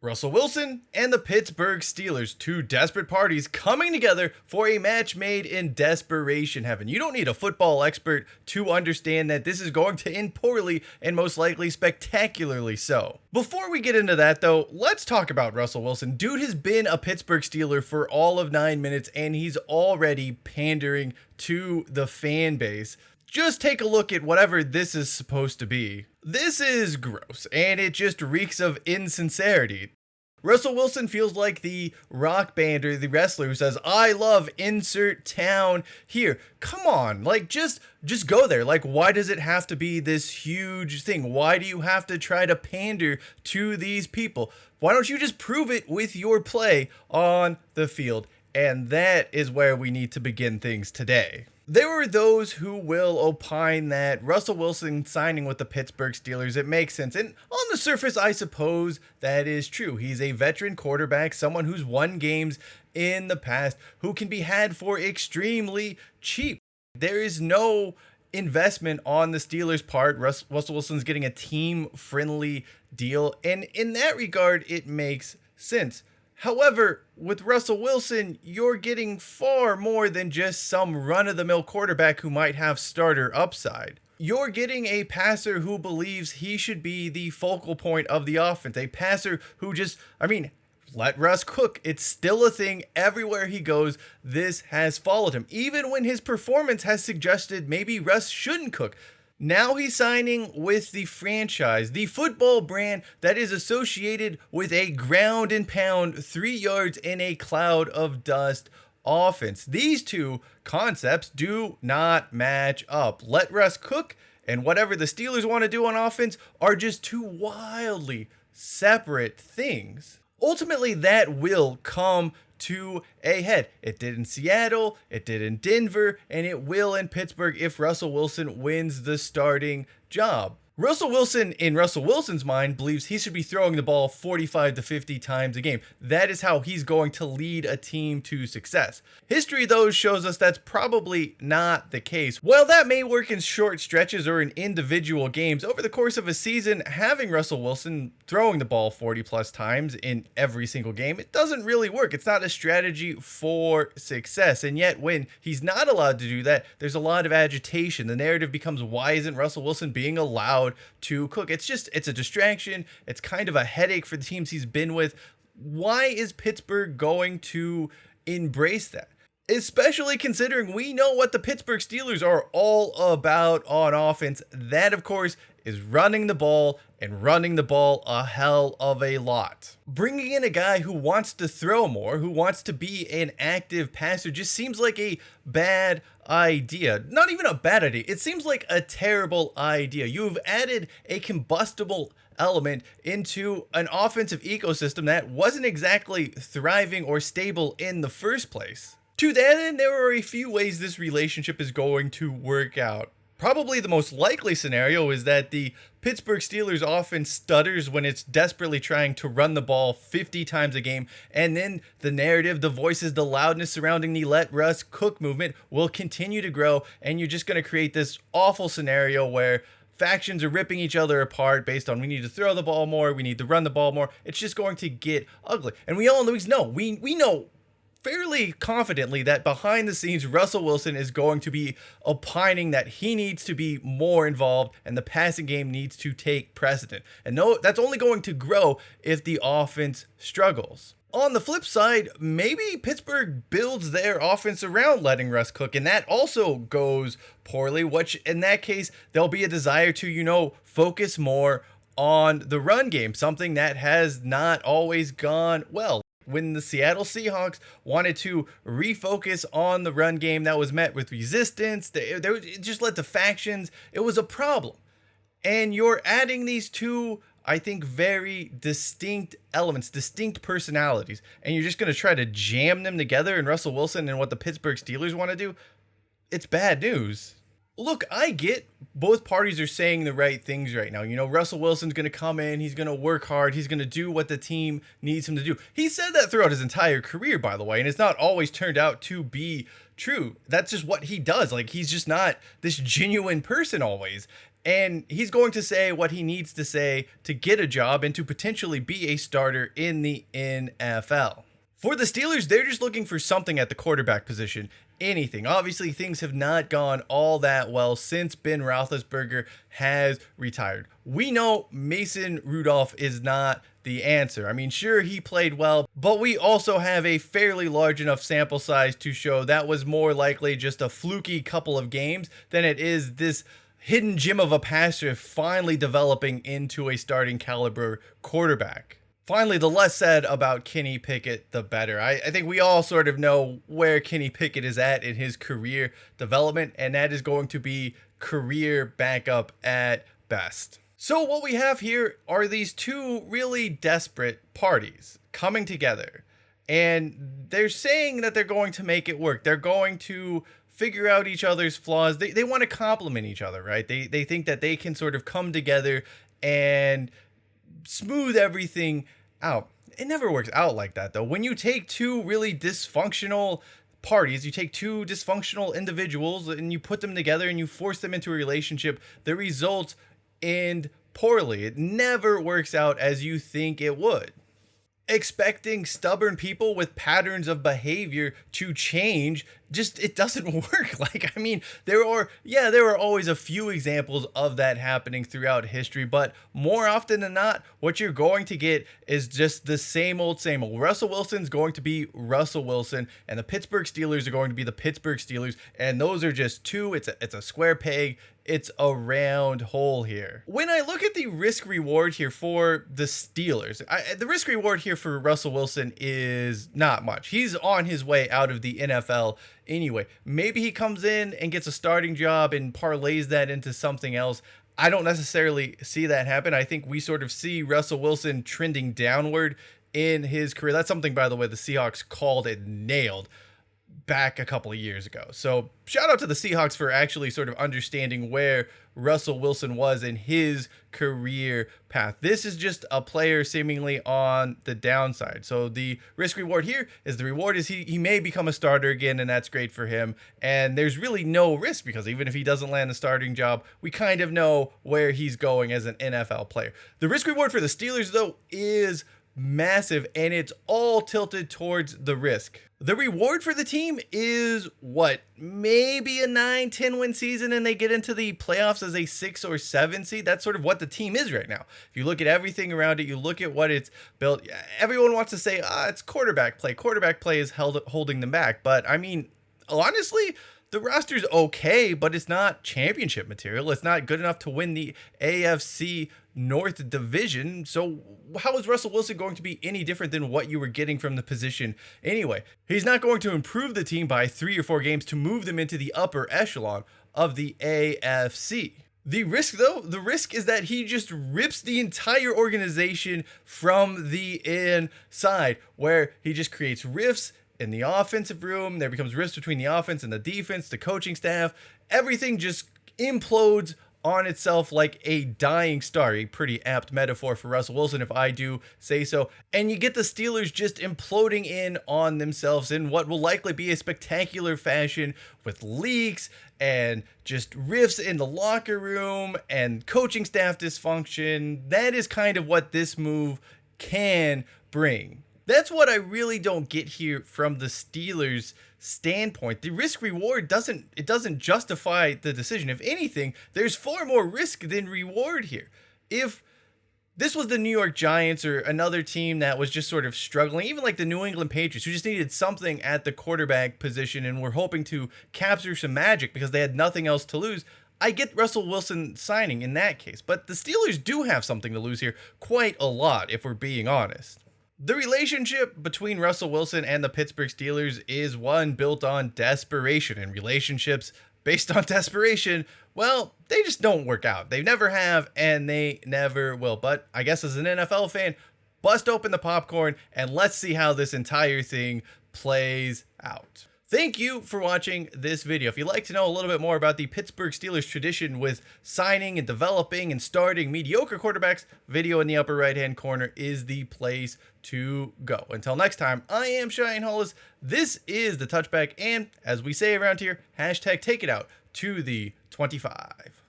Russell Wilson and the Pittsburgh Steelers, two desperate parties coming together for a match made in desperation heaven. You don't need a football expert to understand that this is going to end poorly and most likely spectacularly so. Before we get into that though, let's talk about Russell Wilson. Dude has been a Pittsburgh Steeler for all of 9 minutes and he's already pandering to the fan base. Just take a look at whatever this is supposed to be. This is gross, and it just reeks of insincerity. Russell Wilson feels like the rock band or the wrestler who says, I love insert town here. Come on, like just go there. Like, why does it have to be this huge thing? Why do you have to try to pander to these people? Why don't you just prove it with your play on the field? And that is where we need to begin things today. There are those who will opine that Russell Wilson signing with the Pittsburgh Steelers, it makes sense. And on the surface, I suppose that is true. He's a veteran quarterback, someone who's won games in the past, who can be had for extremely cheap. There is no investment on the Steelers' part. Russell Wilson's getting a team-friendly deal. And in that regard, it makes sense. However, with Russell Wilson, you're getting far more than just some run-of-the-mill quarterback who might have starter upside. You're getting a passer who believes he should be the focal point of the offense. A passer who Let Russ Cook. It's still a thing everywhere he goes. This has followed him. Even when his performance has suggested maybe Russ shouldn't cook. Now he's signing with the franchise, the football brand that is associated with a ground and pound 3 yards in a cloud of dust offense. These two concepts do not match up. Let Russ Cook and whatever the Steelers want to do on offense are just two wildly separate things. Ultimately, that will come to a head. It did in Seattle, it did in Denver, and it will in Pittsburgh if Russell Wilson wins the starting job. Russell Wilson, in Russell Wilson's mind, believes he should be throwing the ball 45 to 50 times a game. That is how he's going to lead a team to success. History, though, shows us that's probably not the case. While that may work in short stretches or in individual games, over the course of a season, having Russell Wilson throwing the ball 40 plus times in every single game, it doesn't really work. It's not a strategy for success. And yet, when he's not allowed to do that, there's a lot of agitation. The narrative becomes, why isn't Russell Wilson being allowed to cook? It's a distraction. It's kind of a headache for the teams he's been with. Why is Pittsburgh going to embrace that? Especially considering we know what the Pittsburgh Steelers are all about on offense. That, of course, is running the ball and running the ball a hell of a lot. Bringing in a guy who wants to throw more, who wants to be an active passer, just seems like a bad idea. Not even a bad idea. It seems like a terrible idea. You've added a combustible element into an offensive ecosystem that wasn't exactly thriving or stable in the first place. To that end, there are a few ways this relationship is going to work out. Probably the most likely scenario is that the Pittsburgh Steelers offense stutters when it's desperately trying to run the ball 50 times a game, and then the narrative, the voices, the loudness surrounding the Let Russ Cook movement will continue to grow, and you're just going to create this awful scenario where factions are ripping each other apart based on we need to throw the ball more, we need to run the ball more. It's just going to get ugly. And we all know, we know fairly confidently that behind the scenes, Russell Wilson is going to be opining that he needs to be more involved and the passing game needs to take precedent. And no, that's only going to grow if the offense struggles. On the flip side, maybe Pittsburgh builds their offense around letting Russ cook, and that also goes poorly, which in that case, there'll be a desire to, focus more on the run game, something that has not always gone well. When the Seattle Seahawks wanted to refocus on the run game, that was met with resistance. It just led to factions. It was a problem. And you're adding these two, I think, very distinct elements, distinct personalities, and you're just going to try to jam them together in Russell Wilson and what the Pittsburgh Steelers want to do. It's bad news. Look, I get both parties are saying the right things right now. Russell Wilson's going to come in. He's going to work hard. He's going to do what the team needs him to do. He said that throughout his entire career, by the way, and it's not always turned out to be true. That's just what he does. Like, he's just not this genuine person always. And he's going to say what he needs to say to get a job and to potentially be a starter in the NFL. For the Steelers, they're just looking for something at the quarterback position. Anything. Obviously, things have not gone all that well since Ben Roethlisberger has retired. We know Mason Rudolph is not the answer. I mean, sure, he played well, but we also have a fairly large enough sample size to show that was more likely just a fluky couple of games than it is this hidden gem of a passer finally developing into a starting caliber quarterback. Finally, the less said about Kenny Pickett, the better. I think we all sort of know where Kenny Pickett is at in his career development, and that is going to be career backup at best. So what we have here are these two really desperate parties coming together, and they're saying that they're going to make it work. They're going to figure out each other's flaws. They want to complement each other, right? They think that they can sort of come together and smooth everything out. It never works out like that, though. When you take two really dysfunctional parties, you take two dysfunctional individuals and you put them together and you force them into a relationship, the results end poorly. It never works out as you think it would. Expecting stubborn people with patterns of behavior to change, just, it doesn't work. Like, I mean, there are always a few examples of that happening throughout history, but more often than not, what you're going to get is just the same old, same old. Russell Wilson's going to be Russell Wilson, and the Pittsburgh Steelers are going to be the Pittsburgh Steelers, and those are just two. It's a square peg. It's a round hole here. When I look at the risk reward here for the Steelers, the risk reward here for Russell Wilson is not much. He's on his way out of the NFL anyway. Maybe he comes in and gets a starting job and parlays that into something else. I don't necessarily see that happen. I think we sort of see Russell Wilson trending downward in his career. That's something, by the way, the Seahawks called and nailed back a couple of years ago. So shout out to the Seahawks for actually sort of understanding where Russell Wilson was in his career path. This is just a player seemingly on the downside. So the risk reward here is the reward is he may become a starter again, and that's great for him. And there's really no risk because even if he doesn't land the starting job, we kind of know where he's going as an NFL player. The risk reward for the Steelers, though, is massive, and it's all tilted towards the risk. The reward for the team is what? Maybe a 9-10 win season and they get into the playoffs as a 6 or 7 seed. That's sort of what the team is right now. If you look at everything around it, you look at what it's built. Everyone wants to say, it's quarterback play. Quarterback play is holding them back. But I mean, honestly, the roster's okay, but it's not championship material. It's not good enough to win the AFC North Division. So how is Russell Wilson going to be any different than what you were getting from the position anyway? He's not going to improve the team by 3 or 4 games to move them into the upper echelon of the AFC. The risk, though, the risk is that he just rips the entire organization from the inside, where he just creates rifts in the offensive room. There becomes rifts between the offense and the defense, the coaching staff. Everything just implodes on itself like a dying star. A pretty apt metaphor for Russell Wilson, if I do say so. And you get the Steelers just imploding in on themselves in what will likely be a spectacular fashion, with leaks and just rifts in the locker room and coaching staff dysfunction. That is kind of what this move can bring. That's what I really don't get here from the Steelers' standpoint. The risk reward doesn't justify the decision. If anything, there's far more risk than reward here. If this was the New York Giants or another team that was just sort of struggling, even like the New England Patriots, who just needed something at the quarterback position and were hoping to capture some magic because they had nothing else to lose, I get Russell Wilson signing in that case. But the Steelers do have something to lose here, quite a lot, if we're being honest. The relationship between Russell Wilson and the Pittsburgh Steelers is one built on desperation, and relationships based on desperation, well, they just don't work out. They never have, and they never will. But I guess as an NFL fan, bust open the popcorn and let's see how this entire thing plays out. Thank you for watching this video. If you'd like to know a little bit more about the Pittsburgh Steelers tradition with signing and developing and starting mediocre quarterbacks, video in the upper right-hand corner is the place to go. Until next time, I am Cheyenne Hollis. This is the Touchback, and as we say around here, hashtag take it out to the 25.